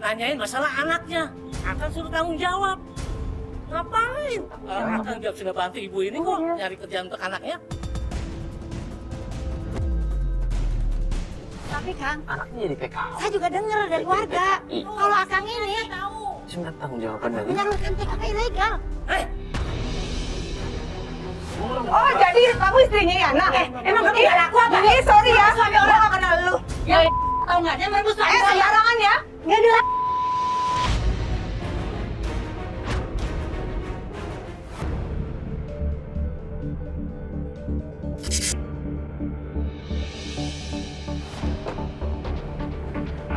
nanyain masalah anaknya. Akan suruh tanggung jawab. Ngapain? Akan juga sudah bantu ibu ini kok nyari kerjaan untuk anaknya. Tapi Kang, Anaknya jadi PKW. saya juga dengar dari warga. Kalau Akang ini Cuma tanggung jawaban dari menyalurkan TKP ilegal. Oh, jadi kamu istrinya Yana? Emang kamu gak laku apa? Sorry ya. Suami orang gak kenal lu. Ya, tahu nggak dia merebut suami saya. Sembarangan ya. Gak ada.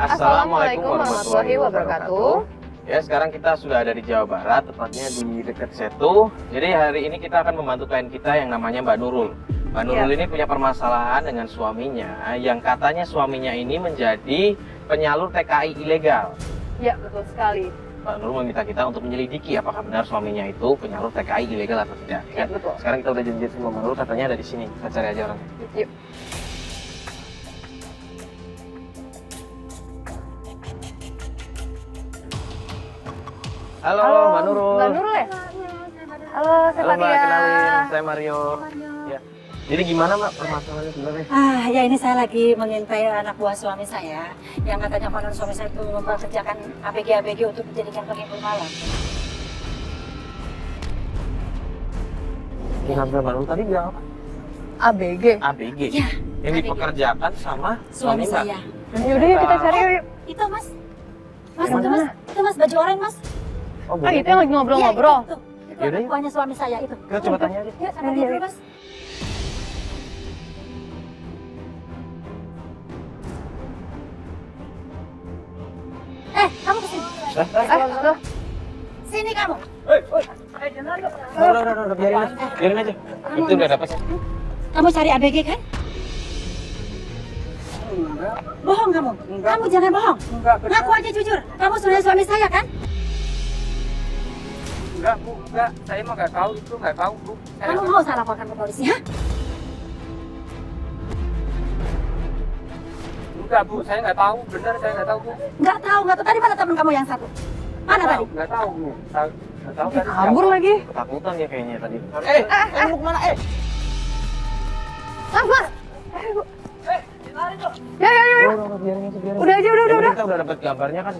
Assalamualaikum warahmatullahi wabarakatuh. Ya, sekarang kita sudah ada di Jawa Barat, tepatnya di dekat Setu. Jadi hari ini kita akan membantu klien kita yang namanya Mbak Nurul. Mbak Nurul ini punya permasalahan dengan suaminya, yang katanya suaminya ini menjadi penyalur TKI ilegal. Ya, betul sekali. Mbak Nurul meminta kita untuk menyelidiki apakah benar suaminya itu penyalur TKI ilegal atau tidak. Ya, betul. Sekarang kita udah janjian sama Mbak Nurul, katanya ada di sini. Kita cari aja orangnya. Yuk. Halo, Mbak Nurul. Mbak Nurul ya? Halo, saya Halo Mbak, Fatia. kenalin. Saya Mario. Ya. Jadi gimana Mbak permasalahannya sebenarnya? Ya ini saya lagi mengintai anak buah suami saya yang katanya konon suami saya itu mempekerjakan ABG untuk dijadikan penghibur malam. Yang Mbak Nurul tadi bilang apa? ABG. ABG. Ya, Yang ABG. dipekerjakan sama Suami Mbak. saya. Yaudah yuk kita cari yuk. Itu mas. Mas, Yang itu mana? mas. Itu mas baju oranye mas. Oh, Ah, itu yang lagi ngobrol-ngobrol. Iya, itu Yaudah, anak yuk. buahnya suami saya itu. Kita coba tanya aja. Yuk, sampai dia dulu mas. Kamu kesini. Loh. Sini kamu. Udah, biarin aja. Biarin aja. Itu udah dapat. Kamu cari ABG kan? Bohong kamu. Kamu jangan bohong. Ngaku aja jujur. Kamu sudah suami saya kan? Enggak, Bu, enggak. Saya mah nggak tahu itu, nggak tahu, Bu. Kamu mau saya laporkan ke polisi, ha? Enggak, Bu, saya nggak tahu. Benar, saya nggak tahu, Bu. Nggak tahu. Tadi mana teman kamu yang satu? Mana tadi? Nggak tahu, Bu. Nggak tahu kan? Kabur lagi. Ketakutan ya kayaknya tadi. Mau kemana? Mas. Ya. Biarin aja, biarin. Udah aja, udah. Kita udah dapat gambarnya kan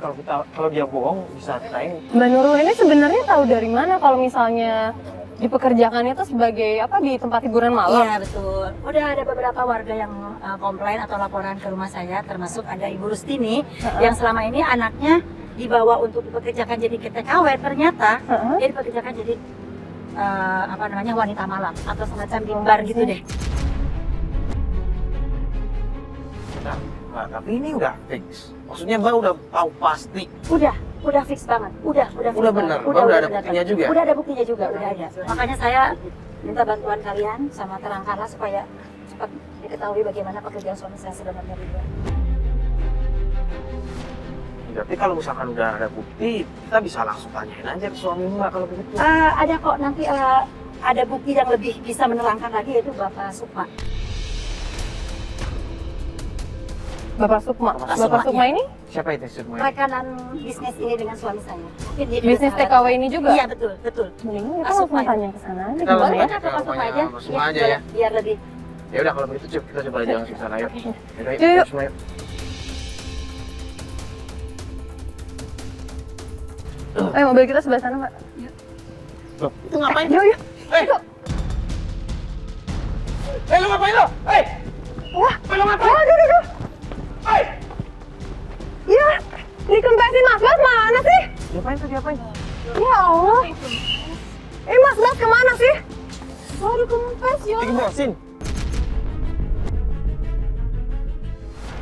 kalau dia bohong bisa kita ini. Mbak Nurul ini sebenarnya tahu dari mana kalau misalnya dipekerjakan itu sebagai apa di tempat hiburan malam? Iya, betul. Udah ada beberapa warga yang komplain atau laporan ke rumah saya, termasuk ada Ibu Rustini yang selama ini anaknya dibawa untuk dipekerjakan jadi TKW, ternyata dia dipekerjakan jadi wanita malam atau semacam di bar gitu deh. Nah, Mbak, tapi ini udah fix. Maksudnya Mbak udah tahu pasti. Udah fix banget. Udah fix Udah banget. benar. Udah ada buktinya juga. Udah ada buktinya juga, udah ada. Makanya saya minta bantuan kalian sama terangkanlah supaya cepat diketahui bagaimana pekerjaan suami saya sebenarnya juga. Tapi kalau misalkan udah ada bukti, kita bisa langsung tanyain aja ke suami Mbak kalau begitu. Ada kok nanti ada bukti yang lebih bisa menerangkan lagi yaitu Bapak Sukma. Bapak Sukma. Bapak Sukma ini Siapa itu semuanya? Rekanan bisnis ini dengan suami saya. Mungkin dia juga bisnis sahabat. TKW ini juga? Iya betul. Mending kita Pak Sukma langsung itu. tanya ke sana aja Kita gimana langsung ya? aja. Bapak Sukma Rumahnya aja. Mas Sukma aja ya. Biar lebih. Ya udah kalau begitu kita coba aja langsung ke sana yuk. Yaudah, Yuk. semua yuk. Mobil kita sebelah sana, Mbak. Loh, itu ngapain? Yuk. Lu ngapain lo? Wah, Lu ngapain? aduh. Ya, dikempesin Mas Bas mana sih? Diapain? Ya Allah. Mas Bas kemana sih? Oh, dikempes ya. Dikempesin.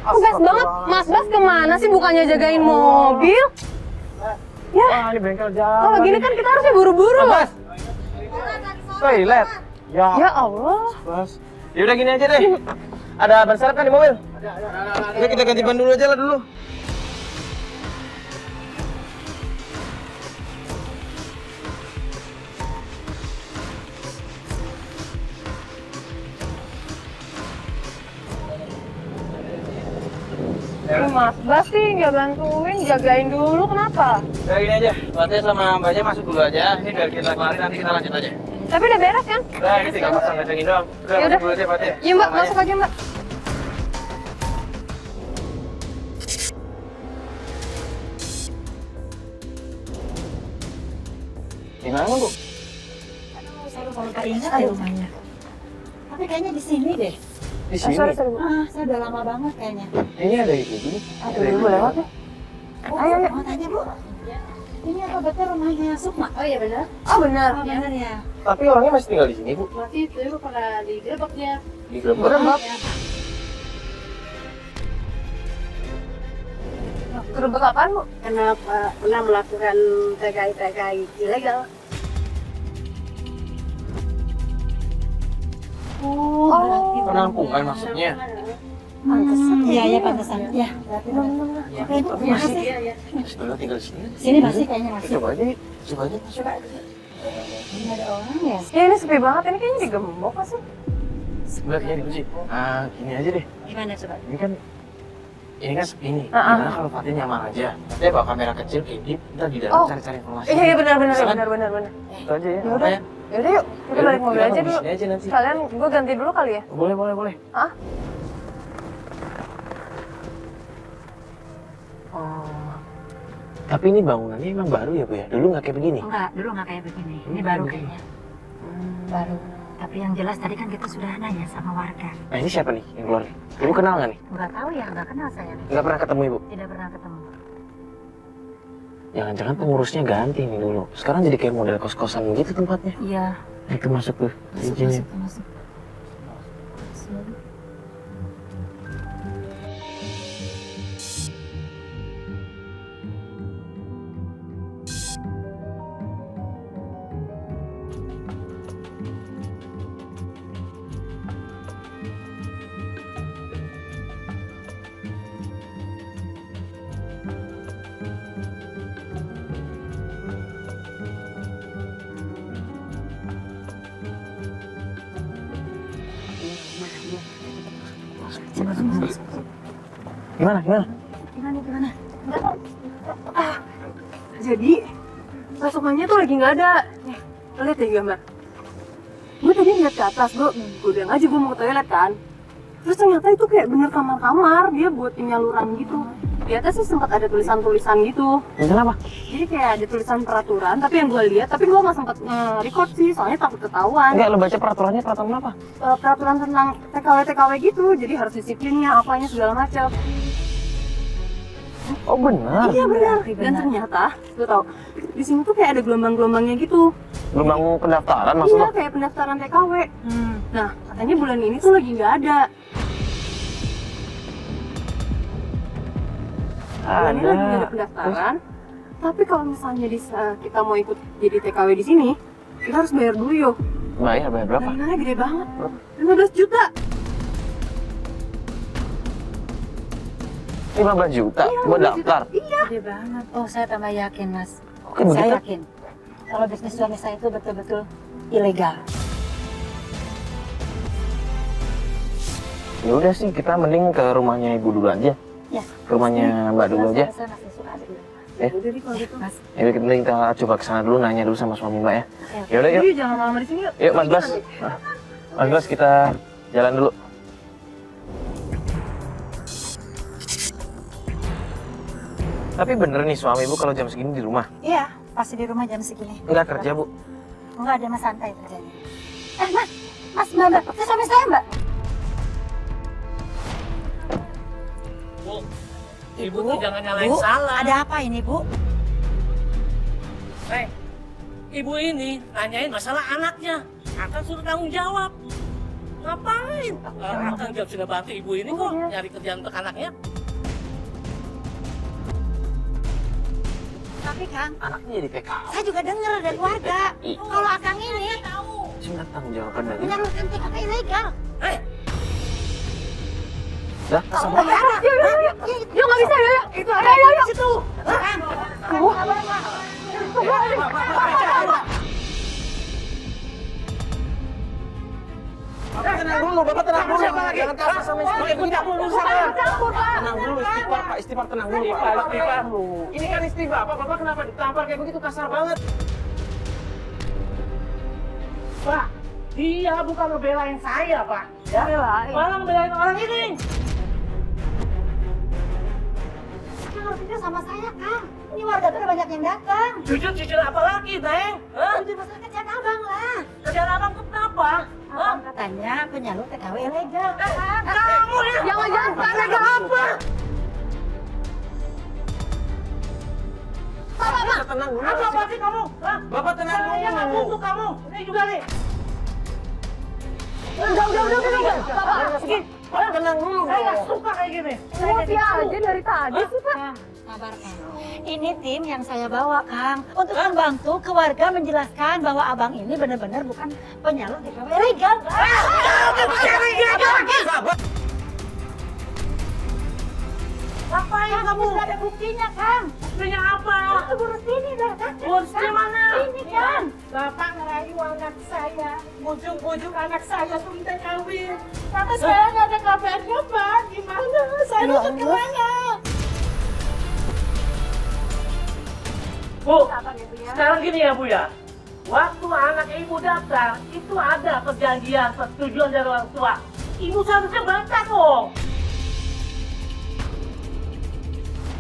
Kempes banget. Mas Bas kemana sih? Bukannya jagain mobil? Ya, Wah, ini bengkel jalan. kalau gini kan kita harusnya buru-buru. Mas. Toilet. Ya Allah. Mas. Ya udah gini aja deh. Ada ban serep kan di mobil? Ada. Kita ganti ban dulu aja lah dulu. Mas Bas sih nggak bantuin, jagain dulu, kenapa? Udah gini aja, Mbaknya sama Mbaknya masuk dulu aja. Ini biar kita kelarin, nanti kita lanjut aja. Tapi udah beres kan? Udah, ini tinggal pasang gacengin doang. Udah, Yaudah. masuk dulu aja, Mbak. Iya Mbak, masuk aja Mbak. Gimana, Bu? Saya lupa ingat ya rumahnya. Tapi kayaknya di sini deh. Di sini. Sorry. Saya udah lama banget kayaknya. Ini ada ibu ini. Aduh, ibu lewat ya? Ayo, ayo. Mau tanya Bu. Ini apa betul rumahnya Sukma? Oh iya benar. Oh benar. Oh benar ya. Tapi orangnya masih tinggal di sini, Bu. Berarti itu Ibu pernah digerebek dia. Di Grembek. Gerebek. Gerebek apaan Bu? Karena pernah melakukan TKI ilegal. Oh, berarti Penampungan maksudnya. pantesan. Iya, iya pantesan. Iya. Berarti Oke, Bu, Tapi terima masih kasih. masih dulu tinggal di sini. Sini masih kayaknya masih. Coba aja, coba aja masuk. Ini ada orang ya? Ya ini sepi banget, ini kayaknya digembok nggak sih? Sebenarnya kayaknya gitu sih. Gini aja deh. Gimana coba? Ini kan sepi nih. Ah, ah. Gimana kalau Fatih nyaman aja? Dia bawa kamera kecil, edit, ntar di dalam Oh. cari-cari informasi. Iya benar. Bisa kan? Benar. Itu aja ya. Yaudah. Apa ya? Yaudah yuk, kita balik mobil aja dulu. Di sini aja nanti. Kalian, gue ganti dulu kali ya? Boleh. Ah? Oh. Tapi ini bangunannya emang baru ya, Bu ya? Dulu nggak kayak begini? Enggak, dulu nggak kayak begini. Ini Ini baru begini. kayaknya. Baru. Tapi yang jelas tadi kan kita sudah nanya sama warga. Nah ini siapa nih yang keluar? Ibu kenal nggak nih? Nggak tahu ya, nggak kenal saya. Nggak pernah ketemu Ibu? Tidak pernah ketemu. Jangan-jangan pengurusnya ganti nih dulu. Sekarang jadi kayak model kos-kosan gitu tempatnya. Iya. Nah, itu masuk tuh. Masuk. Izinnya. Gimana? Gimana? Jadi, pasukannya tuh lagi nggak ada. Lo lihat ya gambar. Gue tadi ngeliat ke atas, gue bilang aja gue mau ke toilet kan. Terus ternyata itu kayak bener kamar-kamar, dia buat penyaluran gitu. Di atas sih sempat ada tulisan-tulisan gitu. Tulisan apa? Jadi kayak ada tulisan peraturan, tapi yang gue lihat, tapi gue nggak sempat record sih, soalnya takut ketahuan. Enggak, lo baca peraturannya peraturan apa? Peraturan tentang TKW gitu, jadi harus disiplinnya, apanya segala macam. Oh benar. Iya benar. Dan ternyata, lo tau, di sini tuh kayak ada gelombang-gelombangnya gitu. Gelombang pendaftaran maksud Iya, lo? kayak pendaftaran TKW. Nah, katanya bulan ini tuh lagi nggak ada. Bulan ini lagi nggak ada pendaftaran. Tapi kalau misalnya kita mau ikut jadi TKW di sini, kita harus bayar dulu yuk. Bayar berapa? Nominalnya gede banget. 15 juta. 15 juta buat daftar. Iya. Gede banget. Oh, saya tambah yakin, Mas. Oke, Saya begitu. yakin. Kalau bisnis suami saya itu betul-betul ilegal. Ya udah sih, kita mending ke rumahnya Ibu dulu aja. Ya. Ke rumahnya Mbak dulu aja. Saya masih suka ada di rumah. Eh? Jadi kalau gitu. Mas, Ya udah, kita coba ke sana dulu, nanya dulu sama suami Mbak ya. ya. Ya udah yuk. Yuk, jangan lama di sini yuk. Yuk Mas Bas. Mas Bas, kita jalan dulu. Tapi bener nih suami Ibu kalau jam segini di rumah? Iya, pasti di rumah jam segini. Enggak kerja Bu? Enggak ada Mas santai kerjanya. Mbak, itu suami saya, Mbak. Bu, ibu tuh jangan nyalain Bu, salah. ada apa ini, Bu? Ibu ini nanyain masalah anaknya. Akan suruh tanggung jawab. Ngapain? Akan juga sudah bantu ibu ini kok nyari kerjaan untuk anaknya. Tapi Kang, Anaknya jadi TKW. saya juga dengar dari warga. Kalau Akang ini Cuma tanggung jawaban dari. menyalurkan TKP ilegal. Dah, sama. Yuk, nggak bisa, yuk. Itu ada di situ. tenang dulu, Bapak tenang dulu. Siapa lagi? Jangan kasar sama istri. Ikut campur urusan. Tenang dulu, istighfar Pak, istighfar tenang dulu Pak. Istighfar. Ini kan istri Bapak, Bapak kenapa ditampar kayak begitu kasar banget? Pak, dia bukan ngebelain saya, Pak. Ya? Belain. Malah ngebelain orang ini. Kang harusnya sama saya, Kang. Ini warga tuh udah banyak yang datang. Jujur apa lagi, Neng? Hah? Jujur masalah kerjaan abang lah. Kerjaan abang tuh kenapa? Hah? Abang katanya penyalur TKW ilegal. Kamu ya? Jangan-jangan Ilegal apa? Bapak tenang dulu. Apa sih kamu? Hah? Bapak tenang Saya nggak dulu. butuh kamu. Ini juga nih. Udah. Bapak tenang dulu. Saya nggak suka kayak gini. Emosi aja dari tadi sih, Pak. Kang, sabar, Kang. Ini tim yang saya bawa, Kang, untuk membantu keluarga menjelaskan bahwa abang ini benar-benar bukan penyalur TKW ilegal. Ngapain Kang, kamu? sudah ada buktinya, Kang. Buktinya apa? Urus ini dah, Kang. Urus di mana? Ini, Kang. Bapak ngerayu anak saya, bujuk-bujuk anak saya tuh minta kawin. Tapi Loh. saya nggak ada kabarnya, Pak. Gimana? Saya Ya harus Allah. kemana? Bu, sekarang gini ya Bu ya. Waktu anak ibu datang, itu ada perjanjian, persetujuan dari orang tua. Ibu seharusnya bantah dong.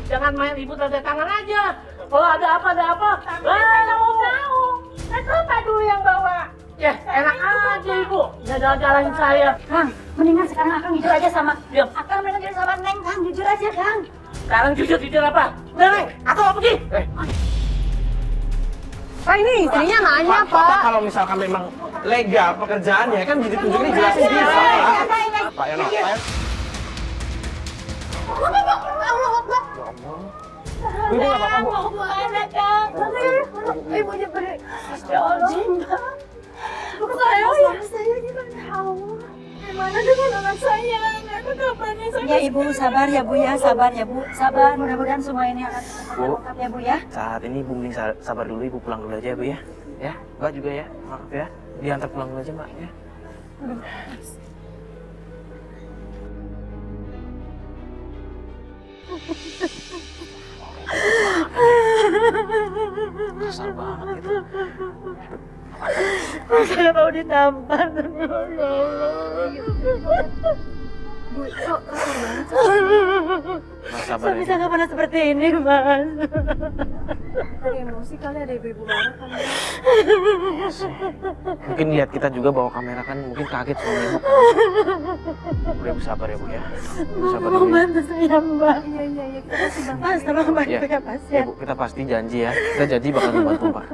Jangan main ibu tanda tangan aja. Kalau ada apa, saya mau tahu. Saya Bapak dulu yang bawa. Ya, enak aja ibu. Ya jalan-jalanin saya. Kang, mendingan sekarang Akang jujur aja sama Diam. Akang mendingan jujur sama Neng, Kang. Jujur aja, Kang. Sekarang jujur apa? Udah, Neng, aku mau pergi. Pak, ini istrinya nanya, Bapak Pak. kalau misalkan memang legal pekerjaannya kan jadi tunjukin jelasin bisa. Pak ya, Pak ya. Ibu nggak apa-apa, Bu. Mau kemana, Kang? Ibunya beri. Ya Allah. Saya gimana? Gimana dengan anak saya? Aku kabarnya saya. Ya Ibu, sabar ya Bu ya, sabar ya Bu. Sabar, mudah-mudahan semua ini akan terungkap ya Bu ya. Saat ini Ibu mending sabar dulu, Ibu pulang dulu aja ya, Bu ya. Ya, Mbak juga ya, maaf ya. Diantar pulang dulu aja, Mbak ya. Kasar banget gitu. Saya mau ditampar. Bu, kok kasar banget? Mas sabar Saya ya. bisa nggak pernah seperti ini, Mas. Ada emosi kali, ada ibu-ibu marah kan? Mungkin lihat kita juga bawa kamera kan mungkin kaget sama Ibu. Udah Ibu sabar ya, Bu ya. Ibu sabar Mau dulu ya. bantu saya, Mbak. Iya, kita kasih bantuan. Mas, tolong bantu Ya. ya, Ya pasien. Bu, kita pasti janji ya. Kita janji bakal membantu Pak.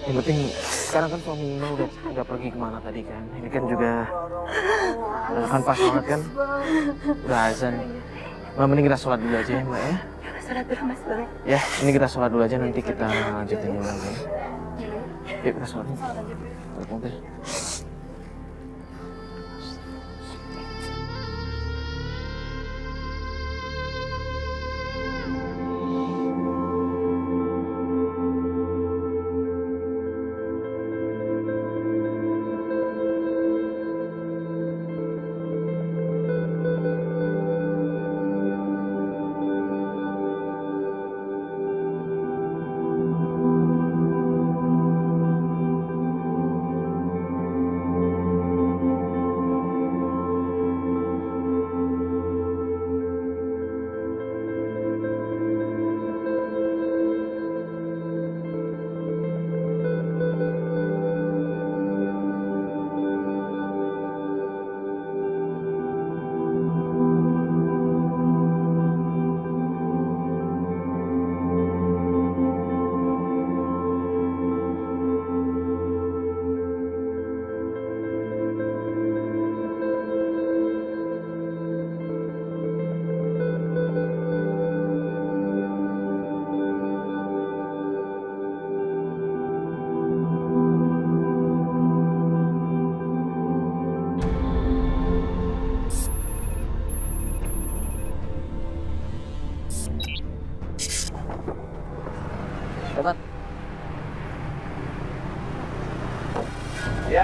Yang penting sekarang kan suami Mbak udah pergi kemana tadi kan. Ini kan juga kan pas banget kan. Udah azan. Mbak mending kita sholat dulu aja ya Mbak ya. Salah dulu, Mas, boleh. Ya, ini kita sholat dulu aja nanti kita lanjutin lagi. Yuk kita sholat. Sholat mobil.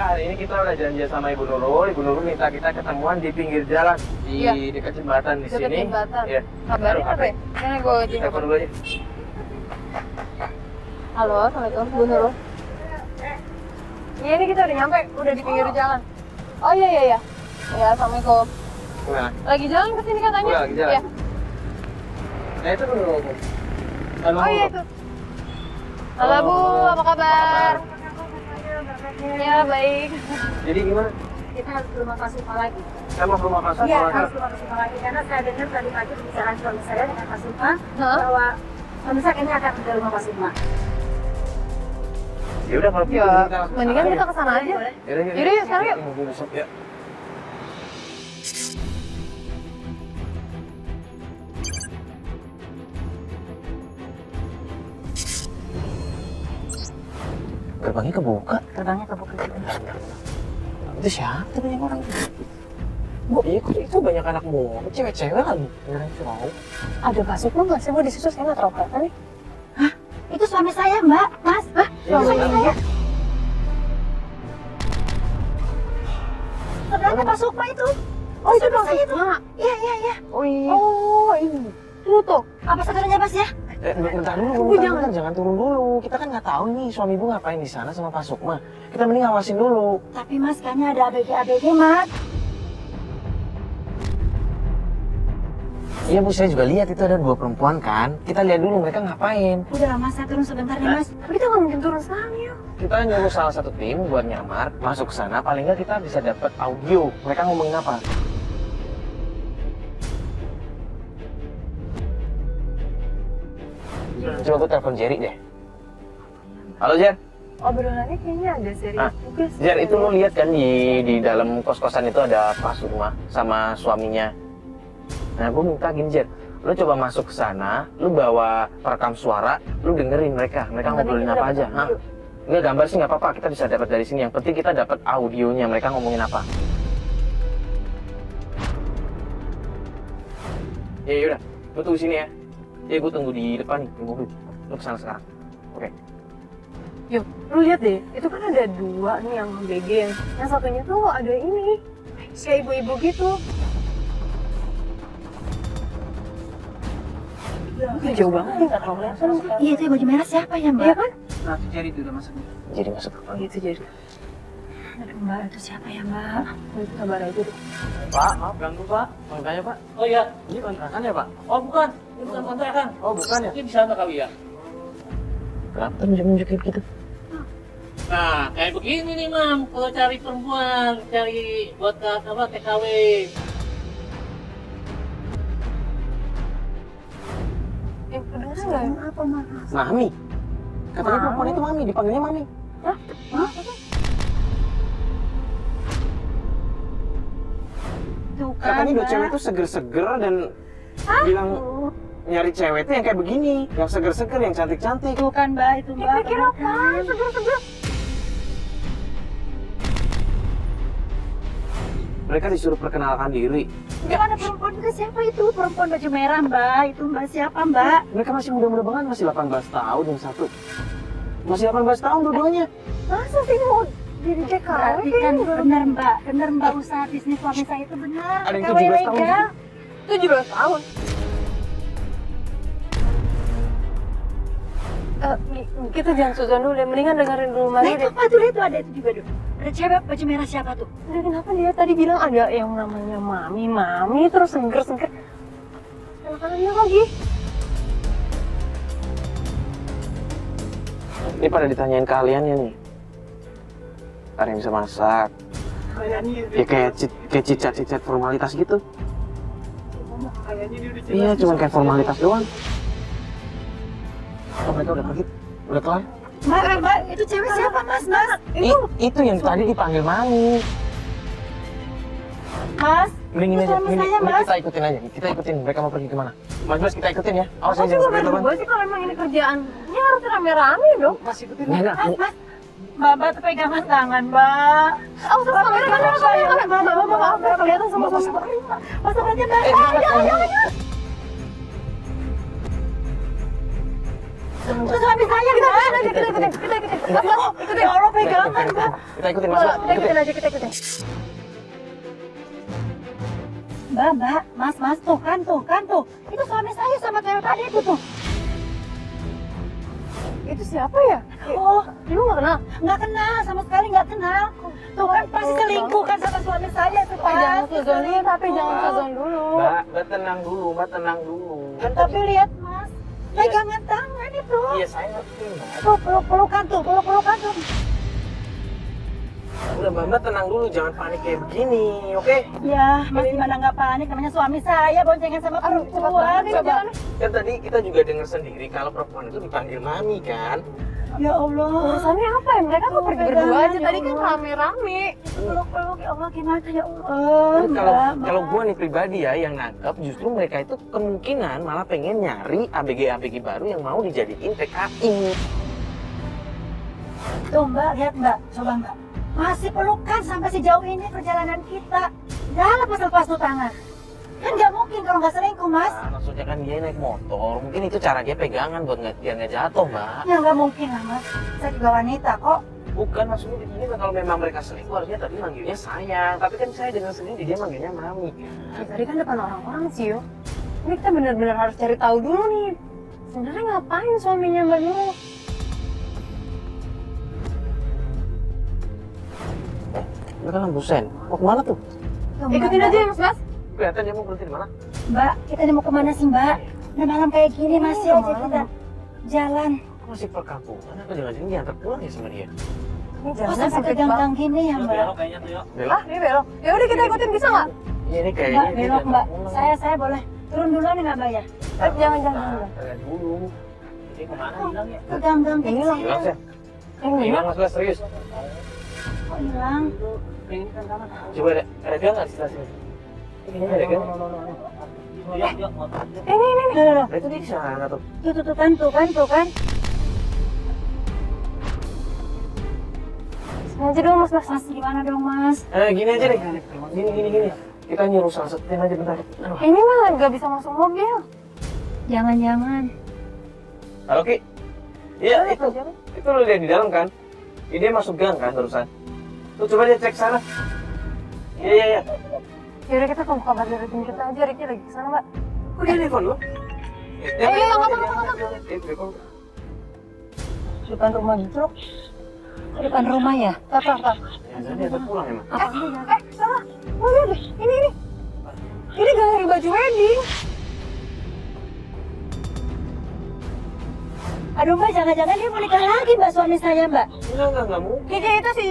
hari ini kita udah janji sama Ibu Nurul. Ibu Nurul minta kita ketemuan di pinggir jalan di dekat jembatan di Dekat sini. jembatan. Iya. Kabarin apa ya? Ini gue Telepon dulu aja. Halo, assalamualaikum Bu Nurul. Iya ini kita udah nyampe, udah di pinggir jalan. Oh iya. Ya assalamualaikum. Gimana? Lagi jalan ke sini katanya? Udah, lagi jalan. Iya. Nah itu dulu. Oh iya itu. Halo Bu, apa kabar? Ya baik. Jadi gimana? Kita harus ke rumah Pak Sukma lagi. Sama rumah pasar Iya, kalau harus ke rumah Pak Sukma lagi karena saya dengar tadi pagi pembicaraan suami saya dengan Pak Sukma Hah? bahwa suami saya kayaknya akan ke rumah Pak Sukma. Ya udah kalau gitu Ya, kita mendingan kita kesana aja. Yaudah, Yaudah, yuk, sekarang yuk. Mobil besok, ya. Gerbangnya kebuka. Terbangnya kebuka. Itu siapa tuh banyak orang? Bu, itu banyak anak muda, cewek-cewek kan? Orang cowok. Ada Pak Sukma nggak sih Bu di situ? Saya nggak tahu apa nih. Itu suami saya, Mbak. Mas. Suami saya. Saudaranya Pak Sukma itu. Oh itu Suami Pak saya itu. Sukma. Iya. Oh iya. Oh ini. Tuh. Apa saudaranya Mas ya? Bentar Bu, dulu, jangan turun dulu. Kita kan nggak tahu nih suami ibu ngapain di sana sama Pak Sukma. Kita mending ngawasin dulu. Tapi Mas, kayaknya ada ABG, Mas. Iya bu, saya juga lihat itu ada 2 perempuan kan. Kita lihat dulu mereka ngapain. Udah Mas, saya turun sebentar nih Mas. Tapi kita nggak mungkin turun sekarang yuk. Kita nyuruh salah satu tim buat nyamar, masuk ke sana. Paling nggak kita bisa dapat audio. Mereka ngomongin apa? Coba gue telepon Jerry deh. Halo Jer. Obrolannya kayaknya ada serius juga sih. Jer, itu lo lihat kan di dalam kos-kosan itu ada Pak Sukma sama suaminya. Nah, gue minta gini Jer, lo coba masuk ke sana, lo bawa perekam suara, lo dengerin mereka ngobrolin apa aja. Hah? Enggak, gambar sih nggak apa-apa, kita bisa dapat dari sini. Yang penting kita dapat audionya, mereka ngomongin apa. Ya yaudah, lo tunggu sini ya. Ya gue tunggu di depan nih, di mobil. Lo kesana sekarang. Oke. Yuk, lu lihat deh, itu kan ada 2 nih yang BG. Yang satunya tuh ada ini, kayak ibu-ibu gitu. Itu jauh banget nih, nggak terlalu kelihatan. Iya, itu yang baju merah siapa ya, Mbak? Iya kan? Nah, jadi itu udah masuk. Jadi masuk. Oh gitu jadi. Aduh, Mbak, itu siapa ya, Mbak? Itu kabar aja deh. Pak, maaf ganggu Pak. Mau tanya Pak? Oh iya. Ini kontrakan ya Pak? Oh bukan. Ini bukan kontrakan. Oh bukan ya? Ini di sana kali ya. Kenapa nunjuk-nunjukin gitu? Nah, kayak begini nih, Mam. Kalau cari perempuan, cari buat apa TKW. Kedengeran nggak ya? Apa, Mas? Mami. Katanya perempuan itu Mami, dipanggilnya Mami. Tuh kan, Katanya dua Mbak. cewek itu seger-seger dan bilang nyari cewek itu yang kayak begini, yang seger-seger, yang cantik-cantik. Tuh kan, Mbak, itu Mbak. Pikir bener apa? kan? Seger-seger. Mereka disuruh perkenalkan diri. Itu ada perempuan juga, siapa itu? Perempuan baju merah, Mbak. Itu Mbak siapa, Mbak? Mereka masih muda-muda banget, masih 18 tahun yang satu. Masih 18 tahun dua-duanya. Masa sih mau jadi TKW? Berarti kan benar, Mbak. Benar, Mbak, usaha bisnis suami saya itu benar. Ada yang TKW 17 tahun legal. 17 tahun. Kita jangan suzon dulu deh, mendingan dengerin dulu Nah, Mari itu deh. apa tuh? Itu ada itu juga, Dok. Ada cewek baju merah siapa tuh? Kenapa dia tadi bilang ada yang namanya Mami, terus seger-seger. Makanannya lagi. Ini pada ditanyain kalian ya nih. Ada yang bisa masak. Ya kayak cicat-cicat formalitas gitu. Iya, cuma kayak formalitas doang. Oh, mereka udah pergi? Udah kelar? Mbak, itu cewek siapa, Mas? Itu yang tadi dipanggil Mami. Mas, Mending ini itu aja, suami mending saya, Mas. kita ikutin aja. Kita ikutin mereka mau pergi kemana. Mas, kita ikutin ya. Awas Aku aja juga sampai main teman. berdua sih kalau emang ini kerjaannya harus rame-rame dong. Mas ikutin. Enggak, Mas. Mbak tuh pegangan tangan, Mbak. Oh, terus kamera, Mbak, kelihatan sama suami. Masuk aja, Mbak. jangan. Itu suami saya, Mbak. Ya Allah, pegangan, Mbak. Kita ikutin Mas. Mbak. Kita ikutin. Mbak, Mas, tuh kan. Itu suami saya sama cewek tadi itu tuh. Itu siapa ya? Oh, Lu nggak kenal? nggak kenal, sama sekali nggak kenal. Tuh kan pasti selingkuh kan sama suami saya tuh, Pak. Jangan suzon dulu, tapi jangan suzon dulu. Mbak tenang dulu, Mbak tenang dulu. Tapi lihat, Mas. Pegangan tangan itu. Iya, saya ngerti, Mbak. Tuh, peluk-pelukan tuh. Udah, Mbak tenang dulu, jangan panik kayak begini, oke? Ya, Mas gimana nggak panik, namanya suami saya boncengan sama perempuan. Coba. Kan tadi kita juga dengar sendiri kalau perempuan itu dipanggil mami kan? Ya Allah. Urusannya apa ya? Mereka tuh pergi berdua aja. Tadi kan rame-rame. Peluk-peluk, ya Allah gimana ya Allah. Kalau gua nih pribadi ya yang nangkep justru mereka itu kemungkinan malah pengen nyari ABG baru yang mau dijadiin TKI. Tuh Mbak, lihat Mbak, coba Mbak. Masih pelukan sampai sejauh ini perjalanan kita. Jangan lepas tuh tangan. Kan nggak mungkin kalau nggak selingkuh, Mas. Nah, maksudnya kan dia naik motor, mungkin itu cara dia pegangan buat biar nggak jatuh, Mbak. Ya nggak mungkin lah, Mas. Saya juga wanita kok. Bukan maksudnya begini, kalau memang mereka selingkuh harusnya tadi manggilnya sayang, tapi kan saya dengar sendiri dia manggilnya mami. Tadi kan depan orang-orang sih, yo. Ini kita benar-benar harus cari tahu dulu nih. Sebenarnya ngapain suaminya Mbak Nurul? Mereka kan busen. Mau kemana tuh? Tuh, Mbak, Ikutin aja ya, Mas. Kelihatan dia mau berhenti di mana? Mbak, kita ini mau kemana sih, Mbak? Udah malam kayak gini masih aja kita jalan. Kok masih perkampungan? Apa jangan-jangan diantar pulang ya sama dia? Ini Kok jalannya sampai sempit gang-gang banget. gini ya, Mbak? kayaknya tuh yuk. Belok? Ah, ini belok. Ya udah kita ikutin bisa nggak? Iya, ini kayaknya Mbak, dia belok, diantar Mbak. pulang. Saya boleh turun duluan nggak, Mbak ya? Jangan. Lihat dulu. Ini kemana hilang ya? Ke gang-gang Ini kecil. lah. Hilang sih. Ini Hilang Mas, serius. Kok hilang? Ini kan sana. Coba ada gang nggak di sebelah sini? Ini ada gang. Yuk, motor. Ini. Loh. Nah, itu dia di sana tuh. Tuh kan. Sini aja dulu, Mas. Mas, gimana dong, Mas? Gini aja deh. Gini. Kita nyuruh salah satuin aja bentar. Aduh. Ini mah nggak bisa masuk mobil. Jangan. Halo Ki. Iya itu lo lihat di dalam kan? Ini dia masuk gang kan barusan. Tuh coba dia cek sana. Iya. Yaudah kita tunggu kabar dari tim kita aja. Ricky lagi kesana, Mbak. Kok dia telepon lo? Iya, nggak apa-apa. Depan rumah gitu loh. Depan rumah ya? Tar. Jadi dia pulang emang. Salah. Oh, lihat deh. Ini. Ini galeri baju wedding. Aduh Mbak, jangan-jangan dia mau nikah lagi Mbak suami saya Mbak. Enggak mungkin. Kiki itu sih.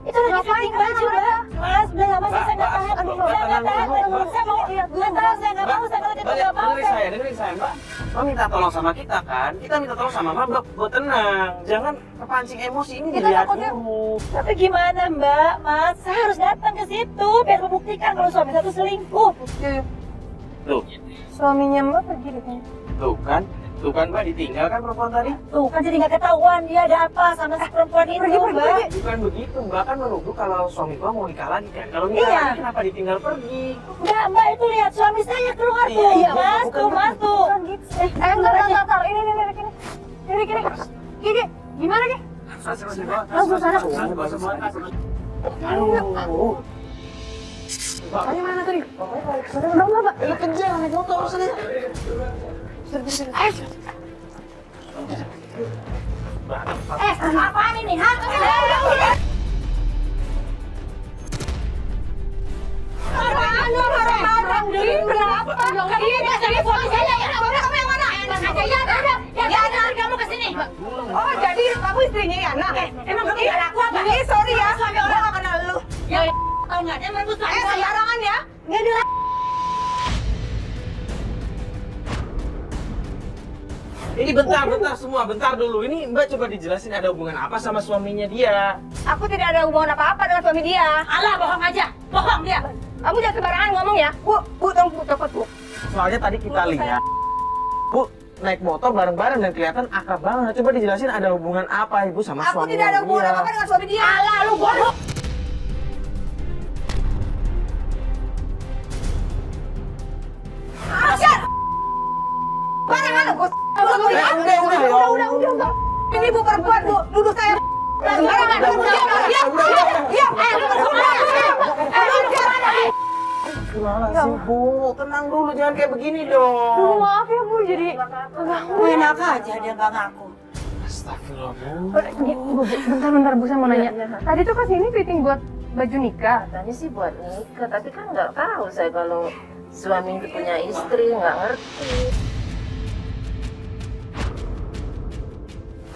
Itu lagi fitting baju Mbak. Mas, udah lama sih saya nggak tahan. Aduh, Saya nggak tenang tahan. dulu, Mbak. Saya mau lihat. Saya nggak mau Dengerin saya Mbak. Mbak minta tolong sama kita kan? Kita minta tolong sama Mbak buat tenang. Jangan kepancing emosi ini Kita dilihat takutnya- dulu. Tapi gimana Mbak? Mas, saya harus datang ke situ biar membuktikan kalau suami saya itu selingkuh. Tuh, Suaminya Mbak pergi deh kayaknya. tuh kan Mbak ditinggal kan perempuan tadi? Tuh kan jadi nggak ketahuan dia ada apa sama si perempuan itu Mbak. Bukan begitu, Mbak kan menuduh kalau suami Mbak mau nikah lagi kan? Kalau nikah Iya. lagi kenapa ditinggal pergi? Enggak Mbak, itu lihat suami saya keluar tuh. Iya, Mas, bukan tuh Mas tuh. Entar. Ini. Kiki. Kiki, gimana Kiki? Langsung sana. Aduh. Bapaknya mana tadi? Udah nggak, Pak? Lu kejar naik motor sana. Apaan ini? Hah? Orang berapa? Jadi suami saya yang kamu yang mana? Ya udah, kamu kesini. Oh, jadi kamu istrinya ya? Nah, Emang kamu gak laku apa? sorry ya. Suami orang gak kenal lu. Ya, tau gak? Dia merebut suami saya. Sembarangan ya. Nggak ada. Ini bentar dulu. Ini Mbak coba dijelasin ada hubungan apa sama suaminya dia. Aku tidak ada hubungan apa-apa dengan suami dia. Alah, bohong aja. Bohong dia. Kamu jangan sembarangan ngomong ya. Bu, tunggu, cepet, Bu. Soalnya tadi kita lihat, Bu naik motor bareng-bareng dan kelihatan akrab banget. Coba dijelasin ada hubungan apa Ibu sama Aku suaminya tidak ada hubungan dia. apa-apa dengan suami dia. Alah, lu bohong. Barang-barang, gue. Udah. Astagfirullahaladzim, Bu. Tenang dulu, jangan kayak begini dong. Aduh, maaf ya Bu, jadi Enak aja dia nggak ngaku. Astagfirullah, Bu. bentar Bu, saya mau nanya. Tadi tuh kesini fitting buat baju nikah. Katanya sih buat nikah, tapi kan nggak tahu saya kalau suami itu punya istri, nggak ngerti.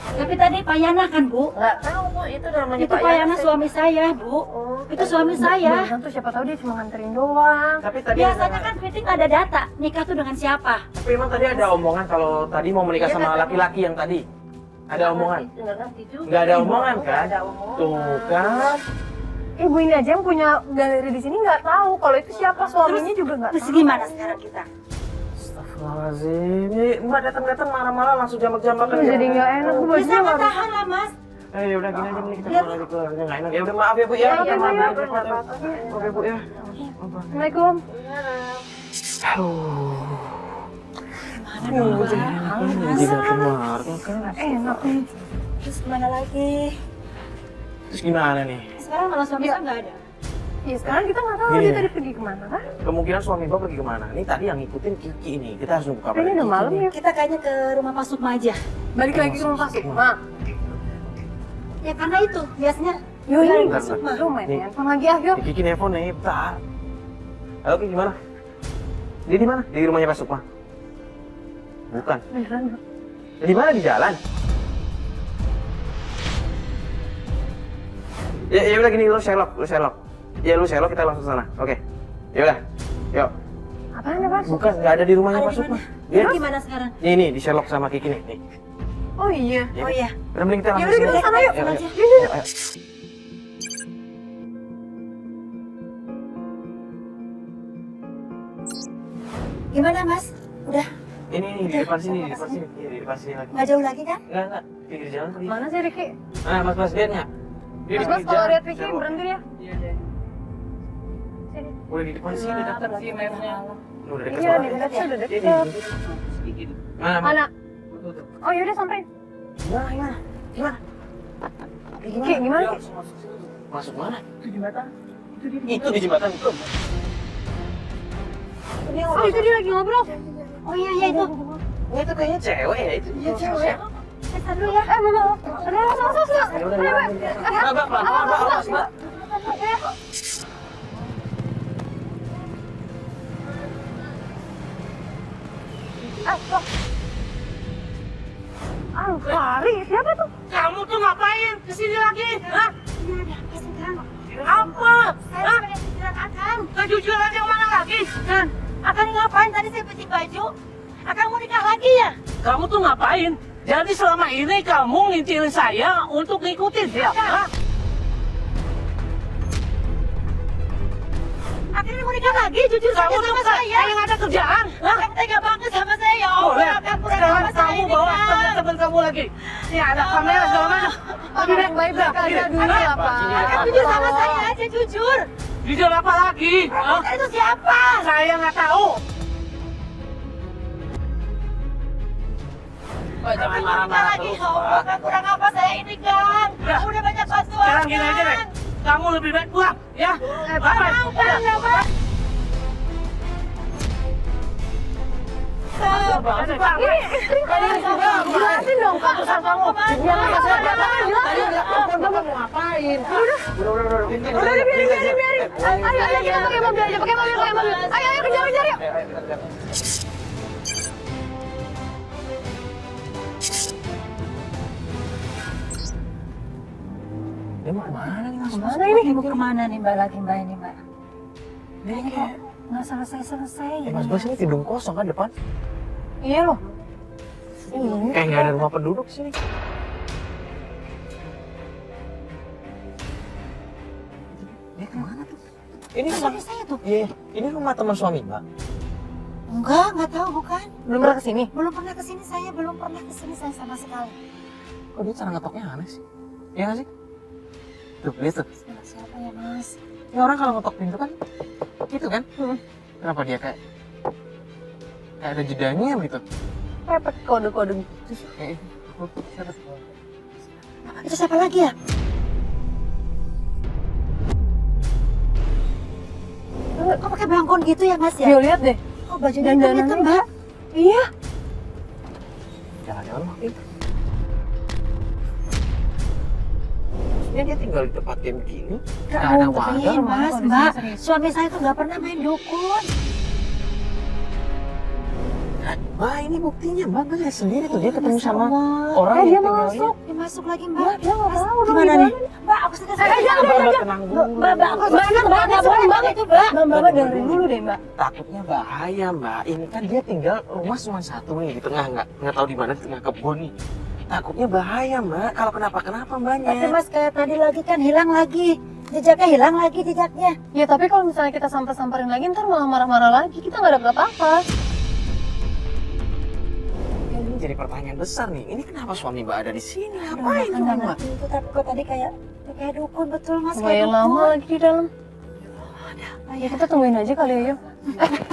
Tapi tadi Pak Yana kan, Bu? Nggak tahu Bu, itu namanya Itu Pak Yana suami saya, Bu. Itu suami saya. Beneran tuh siapa tahu dia cuma nganterin doang. Tapi tadi Biasanya kan fitting ada data, nikah tuh dengan siapa? Tapi emang tadi ada omongan kalau tadi mau menikah sama laki-laki yang tadi. Ada omongan? Nggak ngerti juga. Nggak ada omongan kan? Nggak ada omongan. Tuh kan. Ibu ini aja yang punya galeri di sini nggak tahu kalau itu siapa, suaminya juga nggak Terus tahu. gimana sekarang kita? Astagfirullahaladzim. Ini Mbak datang-datang marah-marah langsung jambak-jambakan. Jadi nggak enak Bu, Bisa bajunya nggak nggak tahan lah, Mas. Ya udah gini aja nih kita keluar dari keluarga nggak enak. Ya udah maaf ya Bu ya. Iya, Maaf iya, ya, iya. maaf ya Bu ya. Assalamualaikum. Aduh, jadi keluarga kan. Enak nih. Terus gimana lagi? Terus gimana nih? Sekarang malah suami saya nggak ada. Iya sekarang kita nggak tahu Iya. dia tadi pergi kemana kan? Kemungkinan suami Mbak pergi kemana? Ini tadi yang ngikutin Kiki ini. Kita harus nunggu kabar. Kayaknya udah Kiki malam nih. ya. Kita kayaknya ke rumah Pak Sukma aja. Balik lagi ke rumah Pak Sukma. Ya karena itu biasanya. Yo ini Bentar, Pak Sukma. bentar. Lu main Nih. handphone lagi ah yo. Si Kiki nelfon nih, bentar. Halo Kiki, gimana? Dia di mana? Di rumahnya Pak Sukma? Bukan. Beneran Bu. Di mana? Di jalan? Ya udah gini, lu Sherlock. Ya lu Sherlock, kita langsung sana. Oke. Ya udah. Yuk. Apaan ya Pak? Bukan, nggak ada di rumahnya Ada Pak di Sukma. mana? Dia Terus gimana sekarang? nih di Sherlock sama Kiki nih. Nih. Oh iya. Oh iya. Udah mending kita Ya langsung udah kita sini. sana yuk. Ayo, ayo. aja. Ayo. Gimana Mas? Udah Ini di depan sini, di depan sini. Iya, di depan sini lagi. nggak jauh lagi kan? Enggak. Pinggir jalan tadi. Mana sih Riki? Nah, Mas lihatnya. Dia di Mas pinggir kalau jalan. lihat Riki Sherlock. berhenti ya. Udah di depan sini, dekat. Udah dekat Iya, banget. di dekat udah Dia di- deket. Mana? Mana? Oh yaudah sampai. Gimana? Ki gimana Ki? Masuk mana? Itu jembatan. Itu di jembatan itu. Oh itu dia lagi ngobrol. Oh iya iya itu. Oh, itu kayaknya cewek ya, itu dia cewek. Kita dulu ya. Mau. Ada masuk. Ya udah, ya udah. Mbak, awas, Mbak. Alfari, siapa tuh? Kamu tuh ngapain kesini lagi? Hah? Apa? Hah? Kejujuran yang mana lagi? Kan, akan ngapain tadi saya peci baju? Akan mau nikah lagi ya? Kamu tuh ngapain? Jadi selama ini kamu ngintilin saya untuk ngikutin dia? Hah? Akhirnya mau nikah lagi, jujur saja Kamu tuh sama saya. kayak nggak ada kerjaan? Hah? Kamu tega banget sama saya ya Boleh. Allah. Akan pura Sekarang sama saya kamu ini bawa kan. teman-teman kamu lagi. Ini ada kamera segala macam. Lebih baik aja dulu lah Pak. Akan jujur sama saya aja, jujur. Jujur apa lagi? Hah? Itu siapa? Saya nggak tahu. Pak, jangan Akan mau nikah marah-marah lagi terus, ya Allah. Pak. Kan kurang apa saya ini kan? Ya. Udah banyak bantuan. Sekarang gini aja deh. Kamu lebih baik pulang, ya? Nggak mau kan, nggak mau. Jelasin dong Pak. Urusan kamu. Jelasin. Udah biarin. Ayo kita pakai mobil aja, pakai mobil. Ayo kejar yuk. Dia mau kemana nih, Mas? Mana ini? Ibu kemana nih Mbak lagi Mbak ini Mbak? Ini kayak... Nggak selesai-selesai. Mas Bas, ini gedung kosong kan depan? Iya loh. Kayak nggak ada rumah penduduk di sini. Dia kemana tuh? Ini rumah... Suami saya tuh. Iya, ini rumah teman suami, Mbak. Nggak tahu bukan. Belum pernah kesini. Belum pernah kesini saya, belum pernah kesini saya sama sekali. Kok dia cara ngetoknya aneh sih? Iya nggak sih? Tuh, lihat tuh. Siapa ya Mas? Ini orang kalau ngetok pintu kan gitu kan? Kenapa dia kayak ada jedanya gitu? Kayak pakai kode-kode. Kayak Itu siapa lagi ya? Kok pakai belangko dukun gitu ya Mas ya? Yo lihat deh. Oh bajunya Dandanannya. hitam Mbak. Iya. Jangan-jangan waktu itu. Maksudnya dia tinggal di tempat kayak begini. Gak Nggak ada mungkin warga, Mas, rumahnya Mbak. serius. Suami saya tuh gak pernah main dukun. Mbak, ini buktinya. Mbak lihat sendiri tuh dia ketemu Masya sama Allah. orang dia yang tinggalnya. masuk. Dia masuk lagi Mbak, Mbak. dia nggak tahu dong Gimana nih? gimana. Mbak, aku sudah Mbak, tenang dulu. Mbak, aku sudah Mbak, nggak boleh Mbak itu Mbak. Mbak dengerin dulu deh Mbak. Takutnya bahaya, Mbak. Ini kan dia tinggal rumah cuma satu nih di tengah, nggak tahu di mana, di tengah kebun nih. Takutnya bahaya, Mbak. Kalau kenapa Mbaknya? Tapi Mas kayak tadi lagi kan hilang lagi. Jejaknya hilang lagi jejaknya. Ya tapi kalau misalnya kita samperin lagi ntar malah marah-marah lagi. Kita nggak dapet apa-apa. Ini jadi pertanyaan besar nih. Ini kenapa suami Mbak ada di sini? Aduh, Ngapain Mbak, coba, nggak Mbak? ngerti itu tapi kok tadi kayak dukun betul Mas kayak Lumayan dukun. lama lagi di dalam. Ya kita tungguin aja kali ya. Yo.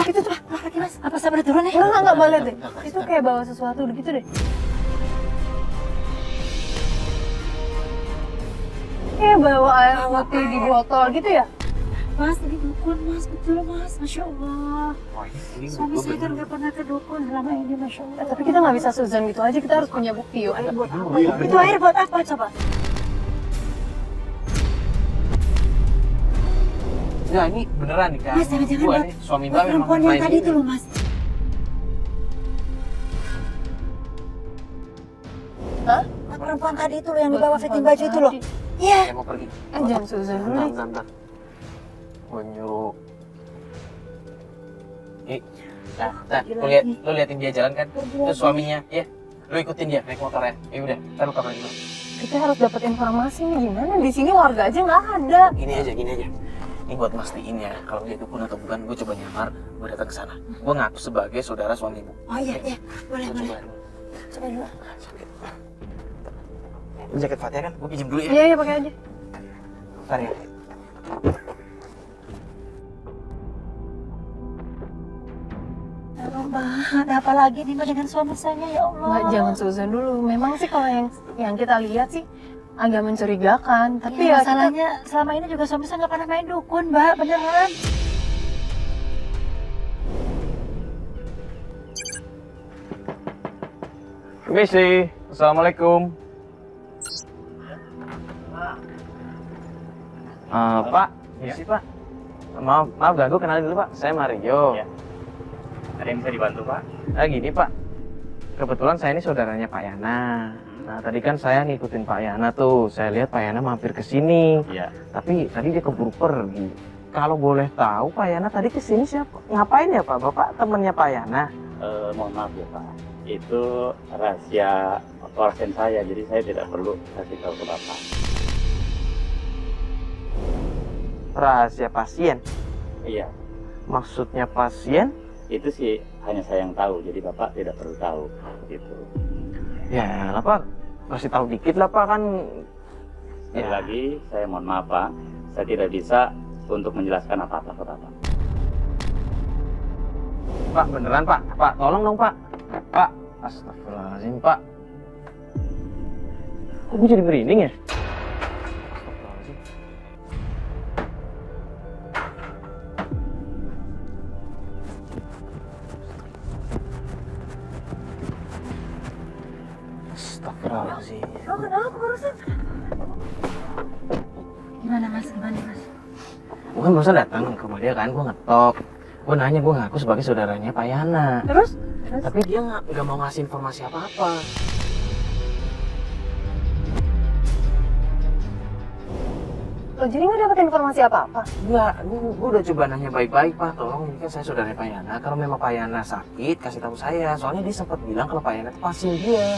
Itu tuh apa lagi Mas? Apa saya boleh turun ya? Enggak boleh deh. Itu kayak bawa sesuatu gitu deh. Kayak bawa air putih di botol gitu ya? Mas ini dukun Mas betul Mas, Masya Allah. Wah, ini Suami saya kan nggak pernah ke dukun selama ini Masya Allah. Tapi kita nggak bisa suzon gitu aja. Kita harus punya bukti yuk. Air buat apa? Itu air buat apa coba? Ya, ini beneran nih, Kak. Mas jangan-jangan Gua buat, nih, suami buat Mbak memang perempuan yang main tadi ini. itu loh Mas. Hah? Buat perempuan tadi itu loh yang dibawa fitting baju itu loh. Iya. Saya mau pergi. Jangan suzon dulu deh. Bentar. Gua nyuruh. Lu liatin dia jalan kan? Itu suaminya, ya. Lu ikutin dia naik motornya. Ya udah, ntar lu kabarin gua. Kita harus dapat informasi nih gimana. Di sini warga aja nggak ada. Gini aja. Ini buat mastiin ya, kalau dia dukun atau bukan, gue coba nyamar, gue datang ke sana. Gue ngaku sebagai saudara suamimu. Oh iya, boleh, Gua boleh. coba dulu. Coba dulu. Ini jaket Fatih kan? Gue pinjem dulu ya. Iya pakai aja. Ntar ya. Aduh Mbak, ada apa lagi nih Mbak dengan suami saya ya Allah? Mbak jangan suzon dulu. Memang sih kalau yang kita lihat sih agak mencurigakan. Tapi Iya, ya masalahnya selama ini juga suami saya nggak pernah main dukun Mbak, beneran. Permisi, assalamualaikum. Pak, permisi Pak. Maaf ganggu, kenalin dulu Pak. Saya Mario. Iya. Ada yang bisa dibantu, Pak? Gini Pak, kebetulan saya ini saudaranya Pak Yana. Nah tadi kan saya ngikutin Pak Yana tuh, saya lihat Pak Yana mampir ke sini. Iya. Tapi tadi dia keburu pergi. Kalau boleh tahu Pak Yana tadi ke sini siapa? Ngapain ya Pak? Bapak temennya Pak Yana? Mohon maaf ya, Pak. Itu rahasia pasien saya, jadi saya tidak perlu kasih tahu ke Bapak. Rahasia pasien? Iya, Maksudnya pasien? itu sih hanya saya yang tahu, jadi Bapak tidak perlu tahu. Gitu. Ya lah Pak, kasih tahu dikit lah Pak kan. Sekali lagi, saya mohon maaf, Pak. Saya tidak bisa untuk menjelaskan apa-apa ke Bapak. Pak beneran Pak, Pak tolong dong Pak. Pak, astagfirullahaladzim Pak. Kok gue jadi merinding ya? Astagfirullahaladzim. Astagfirullahaladzim. Oh kenapa barusan? Gimana Mas, gimana Mas? Gue kan masa datang ke rumah dia kan, gue ngetok. Gue nanya, gue ngaku sebagai saudaranya Pak Yana. terus Tapi dia nggak mau ngasih informasi apa-apa. lo jadi nggak dapat informasi apa-apa? Enggak, gue udah coba nanya baik-baik Pak. Tolong, ini kan saya saudaranya Pak Yana. Kalau memang Pak Yana sakit, kasih tahu saya. Soalnya dia sempat bilang kalau Pak Yana itu pasien dia.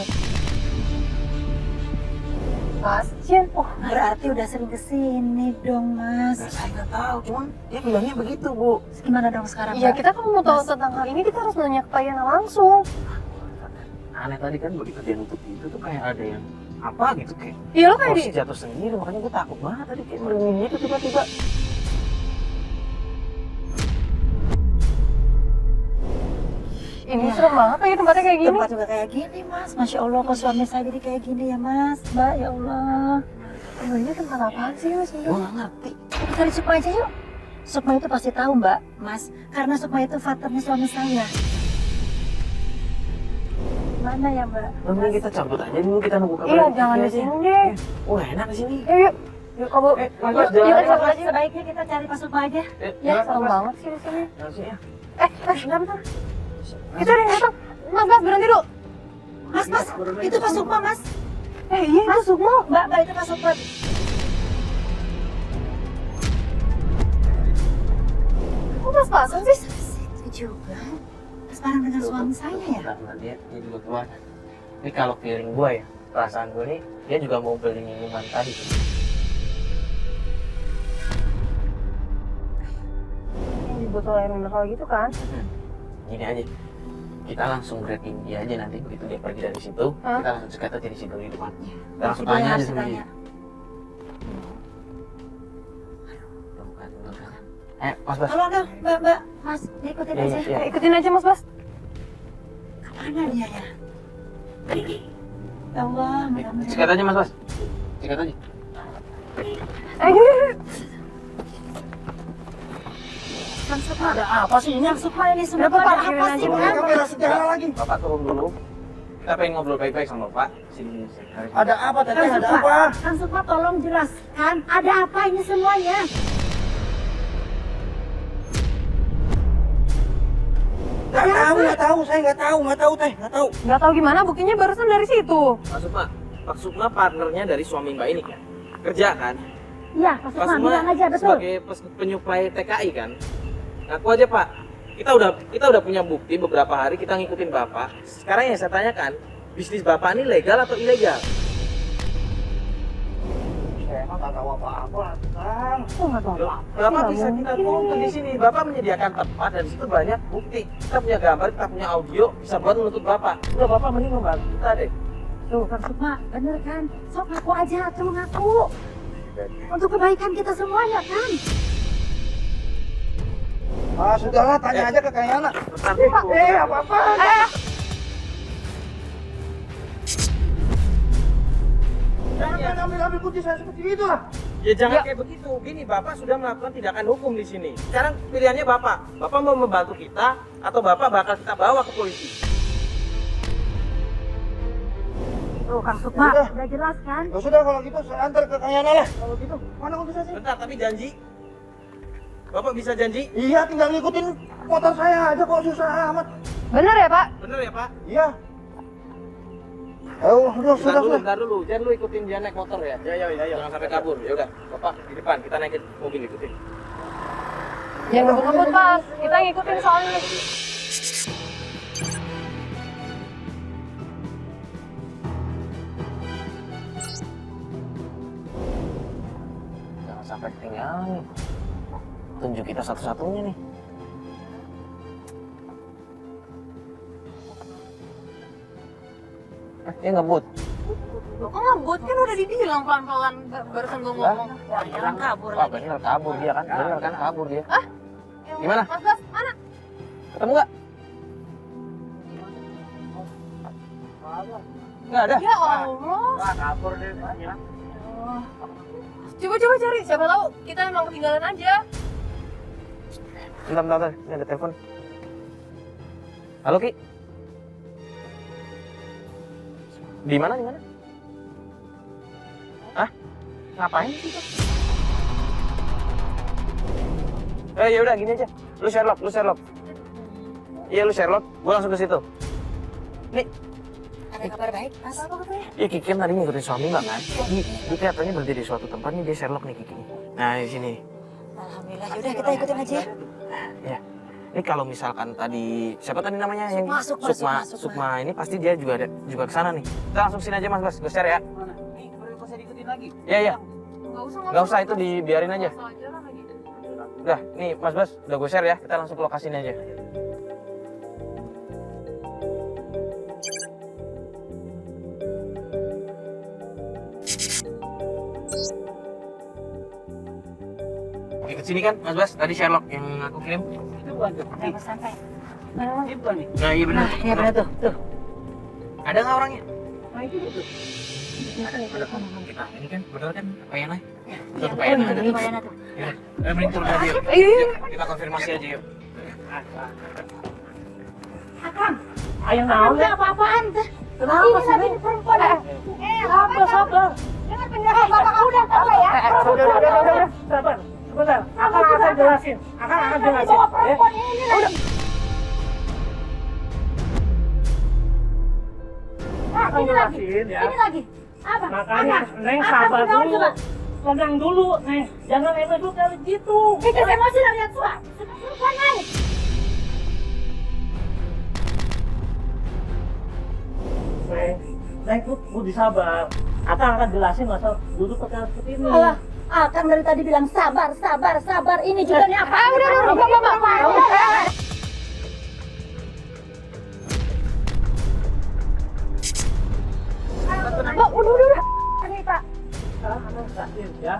Pasien? Oh berarti udah sering kesini dong Mas. Nah, saya nggak tahu, cuman dia bilangnya begitu Bu. Gimana dong sekarang Iya Mbak? kita kalau mau tahu tentang hal ini kita harus nanya ke Pak Yana langsung. Aneh tadi kan begitu dia nutup itu tuh kayak ada yang apa gitu kayak Iya lo kayak kursi jatuh sendiri, makanya gue takut banget tadi kayak merinding gitu tiba-tiba. ini serem banget lagi tempatnya kayak gini. Tempat juga kayak gini Mas. Masya Allah kok suami saya jadi kayak gini ya Mas. Mbak ya Allah. Oh, ini tempat apaan sih mas? Gue nggak ngerti. Kita disuruh aja yuk. Sukma itu pasti tahu Mbak, Mas. Karena Sukma itu partnernya suami saya. Mana ya Mbak? Mending kita cabut aja dulu, kita nunggu kabar. Iya, jangan di sini deh. Wah, enak di sini. Yuk, yuk kamu. Mas Bas, jalan aja, Mas Bas. Sebaiknya kita cari Pak Sukma aja. Ya, serem banget sih di sini. Ya. Bentar. Itu ada yang datang. Mas, berhenti dulu. Mas, itu Pak Sukma, Mas. Iya, itu Sukma. Mbak, itu Pak Sukma. Kok pas-pasan sih? Itu juga. Sekarang dengan suami saya ya? Bentar, dia juga keluar. Ini kalau feeling gue ya, perasaan gue nih, dia juga mau beli minuman tadi. Di botol air mineral gitu kan? Gini aja, kita langsung grabbing dia aja nanti begitu dia pergi dari situ, kita langsung cekat aja di situ di depan. Kita langsung Itu yang tanya aja harus sama ditanya. dia. Mas Bas. Tolong dong, Mbak. Mas, ikutin Iya, aja. iya. Ikutin aja Mas Bas. Kemana dia ya? Ya Allah, mudah-mudahan. Cekat aja Mas Bas. Cekat aja. Gini. Kang Sukma, ada apa sih ini? Kang Sukma ini semua Bapak, ada parkirin apa aja. sih, Ini Bang? kamera sejarah lagi. Bapak turun dulu. Kita pengen ngobrol baik-baik sama Bapak. Sini. Ada apa Teteh? Kang Ada Sukma, apa? Kang Sukma tolong jelaskan, ada apa ini semuanya? Nggak tahu, saya nggak tahu Teh, nggak tahu. Nggak tahu gimana, buktinya barusan dari situ. Mas Sukma, Pak Sukma partnernya dari suami Mbak ini kan? Kerja kan? Iya, Pak Pak Sukma bilang aja, betul. sebagai penyuplai TKI kan? Ngaku aja Pak. Kita udah punya bukti beberapa hari kita ngikutin Bapak. Sekarang yang saya tanyakan, bisnis Bapak ini legal atau ilegal? Saya emang nggak tahu apa-apa, Kang. Oh, nggak tahu Loh, apa. Bapak bisa kita tuntut di sini. Bapak menyediakan tempat dan di situ banyak bukti. Kita punya gambar, kita punya audio, bisa buat menuntut Bapak. Udah Bapak mending membantu kita deh. Tuh, Kang Sukma, bener kan? Sok ngaku aja, tuh ngaku. Untuk kebaikan kita semuanya kan? Ah, sudahlah, tanya aja ke Kang Yana. Apa-apa. Jangan ambil kunci saya seperti itu lah. Ya jangan kayak begitu. Gini, Bapak sudah melakukan tindakan hukum di sini. Sekarang pilihannya Bapak. Bapak mau membantu kita atau Bapak bakal kita bawa ke polisi? Tuh, Kang Sukma, Udah. udah jelas kan? Ya sudah kalau gitu saya antar ke Kang Yana lah. Kalau gitu, mana kunci saya sih? Bentar, tapi janji. Bapak bisa janji? Iya, tinggal ngikutin motor saya aja kok susah amat. Bener ya Pak? Bener ya Pak? Iya. Oh, udah, sudah. Bentar dulu. Jangan lu ikutin dia naik motor ya. Ya. Jangan sampai kabur. Ya udah, Bapak di depan. Kita naikin mobil ikutin. Jangan ngebut Pak, kita ngikutin soalnya. Jangan sampai ketinggalan nih. Tunjuk kita satu-satunya nih. Dia ngebut. Kok ngebut kan udah dibilang pelan-pelan barusan gue ngomong. Jangan kabur Wah, lagi. bener kabur dia kan? Bener kan kabur dia. Gimana? Mas Bas, mana? Ketemu nggak? Nggak ada. Ya Allah. Kabur dia. Coba cari, siapa tahu kita emang ketinggalan aja. Bentar. Ini ada telepon. Halo Ki. Di mana? Hah? Ngapain sih itu? Ya udah gini aja. Lu Sherlock. Iya lu Sherlock. Gua langsung ke situ. Nih, Ada kabar baik, Mas? ya Kiki kan tadi ngikutin suami nggak kan? Dia kelihatannya berhenti di suatu tempat nih, dia Sherlock nih Kiki. Nah di sini. Alhamdulillah, yaudah kita ikutin aja ya. Ya. Ini kalau misalkan tadi siapa tadi namanya yang Sukma. Sukma ini pasti dia juga ke sana nih. Kita langsung sini aja Mas Bas, gue share ya. Saya diikutin lagi. Iya. Nggak usah itu dibiarin aja. Udah, nih Mas Bas, udah gue share ya. Kita langsung ke lokasi ini aja. Oke, ke sini kan Mas Bas, tadi Sherlock yang aku kirim. Udah sampai. Nah iya benar. Iya benar tuh. Ada nggak orangnya? Kita ini kan bener kan Pak Yana? Betul Pak Yana ada. Ini Pak Yana tuh. Mending turun aja yuk. Yuk, kita konfirmasi aja yuk. Akang, Ayo naon udah ya? apa-apaan teh? Kenapa Ini sih? lagi Neng? perempuan. Sabar, sabar. Dengar penjelasan bapak kamu udah apa ya? Udah. Sabar. Sebentar. Akan jelasin. Akan jelasin. Bawa perempuan ini lagi. Nah, Akan ini lagi. jelasin ya. Ini lagi. Apa? Makanya Apa? Neng Apa? sabar Apa? dulu. Coba. Tenang dulu, Neng. Jangan emosi kali gitu. Bikin emosi lah lihat suara. Perempuan naik. Neng, budi sabar. Akan jelasin masalah duduk perkara seperti ini. Alah, Akang dari tadi bilang sabar, sabar, sabar. Ini juga nih apa? Udah, Bapak. Udah. Ini Pak. Sekarang Akang jelasin ya.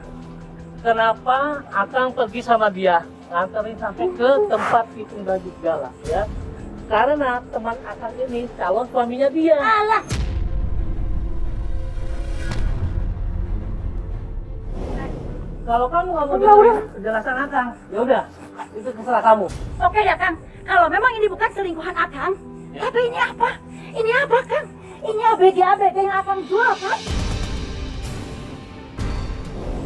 Kenapa Akang pergi sama dia nganterin sampai ke tempat Pitung Baju segala ya? Karena teman Akang ini calon suaminya dia. Alah. Kalau kamu nggak mau dengerin penjelasan Akang, ya udah, itu terserah kamu. Oke ya Kang, kalau memang ini bukan selingkuhan Akang, tapi ini apa? Ini apa Kang? Ini ABG yang Akang jual kan?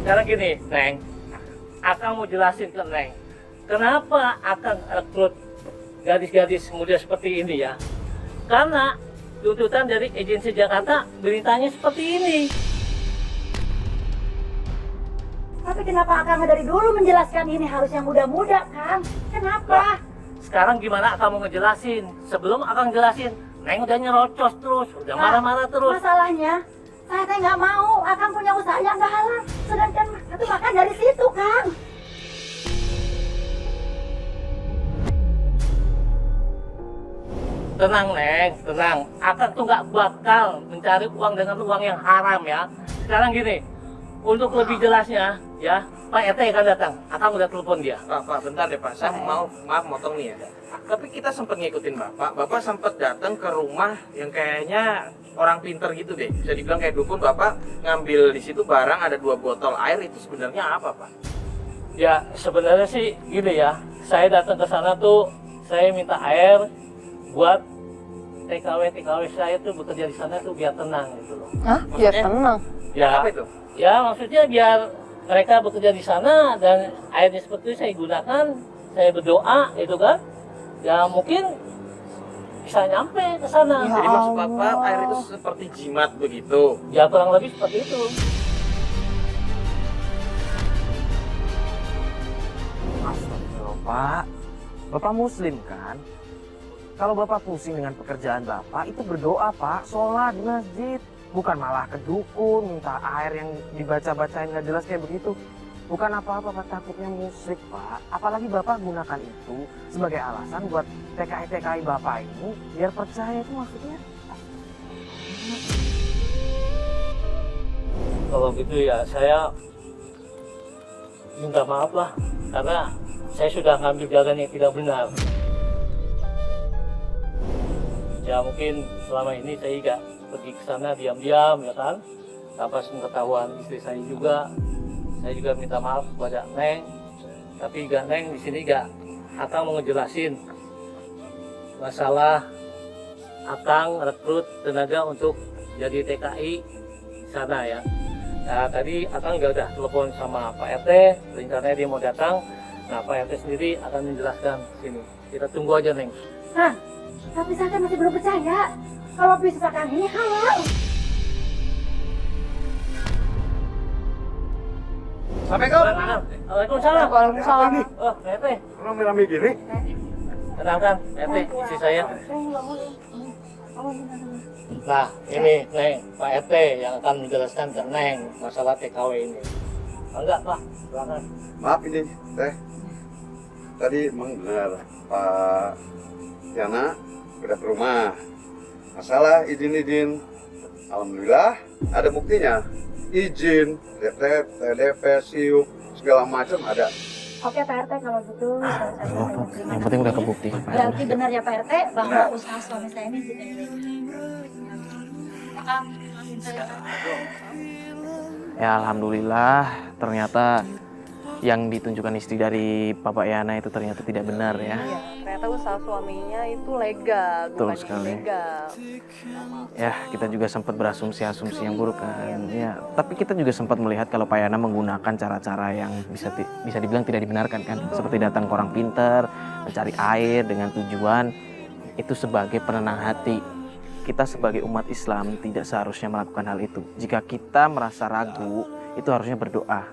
Sekarang gini, Neng, Akang mau jelasin ke Neng, kenapa Akang rekrut gadis-gadis muda seperti ini ya? Karena tuntutan dari agensi Jakarta beritanya seperti ini. Tapi kenapa Akang dari dulu menjelaskan ini harus yang muda-muda Kang? Kenapa? Sekarang gimana Akang mau ngejelasin? Sebelum Akang jelasin, Neng udah nyerocos terus, udah marah-marah terus. Masalahnya, saya teh nggak mau Akang punya usaha yang nggak halal. Sedangkan itu makan dari situ Kang. Tenang Neng, tenang. Akang tuh nggak bakal mencari uang dengan uang yang haram ya. Sekarang gini, untuk lebih jelasnya ya, Pak RT akan datang. Akang udah telepon dia. Pak, bentar deh Pak. Saya maaf motong nih ya. Tapi kita sempat ngikutin Bapak. Bapak sempat datang ke rumah yang kayaknya orang pinter gitu deh. Bisa dibilang kayak dukun. Bapak ngambil di situ barang ada 2 botol air. Itu sebenarnya apa Pak? Ya sebenarnya sih gini ya. Saya datang ke sana tuh, saya minta air buat TKW saya tuh bekerja di sana tuh biar tenang gitu loh. Hah? Biar tenang. Ya, Apa itu? ya maksudnya biar mereka bekerja di sana dan airnya seperti itu saya gunakan, saya berdoa itu kan. Ya mungkin bisa nyampe ke sana. Jadi maksud Bapak air itu seperti jimat begitu. Ya kurang lebih seperti itu. Astagfirullah, Pak. Bapak Muslim kan? Kalau Bapak pusing dengan pekerjaan Bapak, itu berdoa, Pak. Sholat di masjid. Bukan malah ke dukun, minta air yang dibaca-bacain nggak jelas kayak begitu. Bukan apa-apa, Pak. Takutnya musyrik, Pak. Apalagi Bapak gunakan itu sebagai alasan buat TKI-TKI Bapak ini biar percaya, itu maksudnya. Kalau gitu ya saya minta maaf lah karena saya sudah ngambil jalan yang tidak benar. Ya mungkin selama ini saya juga pergi ke sana diam-diam ya kan, tanpa pengetahuan istri saya juga. Saya juga minta maaf kepada Neng, tapi juga Neng di sini juga Akang mau ngejelasin masalah Akang rekrut tenaga untuk jadi TKI di sana ya. Nah tadi Akang juga udah telepon sama Pak RT, rencananya dia mau datang. Nah Pak RT sendiri akan menjelaskan sini. Kita tunggu aja Neng. Nah, tapi saya kan masih belum percaya kalau bisnis Akang ini halal. Assalamualaikum. Waalaikumsalam. Waalaikumsalam. Oh Pak RT, Rame-rame gini. kenalkan RT istri saya. Nah ini Neng, Pak RT yang akan menjelaskan ke Neng masalah TKW ini. Enggak Pak, silakan. Maaf ini teh, tadi memang benar Pak Yana udah ke rumah. Masalah izin, alhamdulillah ada buktinya. Izin, DP, SIUP, segala macam ada. Oke Pak RT kalau gitu. Yang penting udah kebukti. Berarti benar ya Pak RT bahwa usaha suami saya ini tidak Ya alhamdulillah ternyata yang ditunjukkan istri dari Bapak Yana itu ternyata tidak benar ya. Iya, ternyata usaha suaminya itu legal, Betul bukan sekali. ilegal. Ya, kita juga sempat berasumsi-asumsi yang buruk kan. Ya, tapi kita juga sempat melihat kalau Pak Yana menggunakan cara-cara yang bisa dibilang tidak dibenarkan kan. Seperti datang ke orang pinter, mencari air dengan tujuan itu sebagai penenang hati. Kita sebagai umat Islam tidak seharusnya melakukan hal itu. Jika kita merasa ragu, itu harusnya berdoa.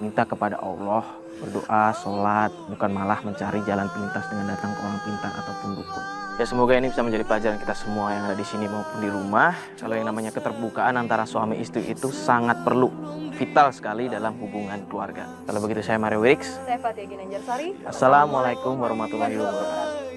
Minta kepada Allah, berdoa, sholat, bukan malah mencari jalan pintas dengan datang ke orang pintar ataupun dukun. Ya semoga ini bisa menjadi pelajaran kita semua yang ada di sini maupun di rumah. Kalau yang namanya keterbukaan antara suami istri itu sangat perlu, vital sekali dalam hubungan keluarga. Kalau begitu saya Mario Wix. Saya Fatia Ginanjarsari. Assalamualaikum warahmatullahi wabarakatuh.